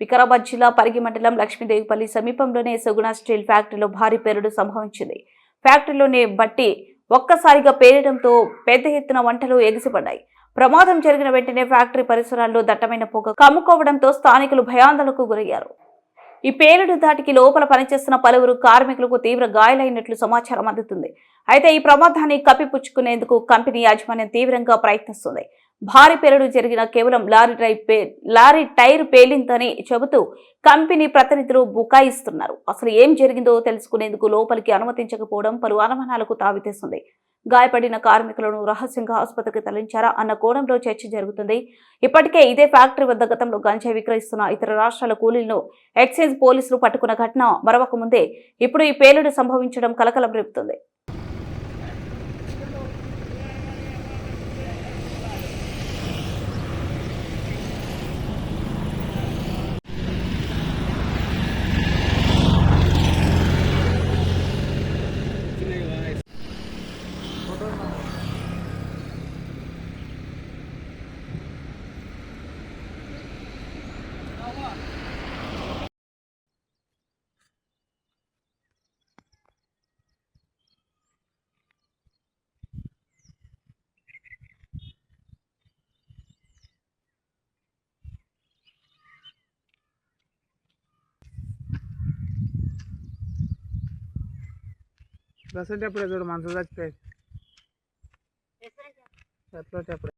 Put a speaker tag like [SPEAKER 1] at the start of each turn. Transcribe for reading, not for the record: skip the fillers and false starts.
[SPEAKER 1] వికారాబాద్ జిల్లా పరిగి మండలం లక్ష్మీదేవిపల్లి సమీపంలోనే సుగుణ స్టీల్ ఫ్యాక్టరీలో భారీ పేలుడు సంభవించింది. ఫ్యాక్టరీలోనే బట్టి ఒక్కసారిగా పేలడంతో పెద్ద ఎత్తున మంటలు ఎగిసిపడ్డాయి. ప్రమాదం జరిగిన వెంటనే ఫ్యాక్టరీ పరిసరాల్లో దట్టమైన పొగ కమ్ముకోవడంతో స్థానికులు భయాందోళనకు గురయ్యారు. ఈ పేలుడు ధాటికి లోపల పనిచేస్తున్న పలువురు కార్మికులకు తీవ్ర గాయాలైనట్లు సమాచారం అందుతుంది. అయితే ఈ ప్రమాదాన్ని కప్పిపుచ్చుకునేందుకు కంపెనీ యాజమాన్యం తీవ్రంగా ప్రయత్నిస్తుంది. భారీ పేలుడు జరిగిన కేవలం లారీ టైర్ పేలిందని చెబుతూ కంపెనీ ప్రతినిధులు బుకాయిస్తున్నారు. అసలు ఏం జరిగిందో తెలుసుకునేందుకు లోపలికి అనుమతించకపోవడం పలు అనుమానాలకు తావితేస్తుంది. గాయపడిన కార్మికులను రహస్యంగా ఆసుపత్రికి తరలించారా అన్న కోణంలో చర్చ జరుగుతుంది. ఇప్పటికే ఇదే ఫ్యాక్టరీ వద్ద గతంలో గంజాయి విక్రయిస్తున్న ఇతర రాష్ట్రాల కూలీలను ఎక్సైజ్ పోలీసులు పట్టుకున్న ఘటన మరవక ముందే ఇప్పుడు ఈ పేలుడు సంభవించడం కలకలం రేపుతుంది.
[SPEAKER 2] ప్రసెంట్ ఎప్పుడు చూడు మనసు చచ్చిపోయి ఎట్లా చెప్పడు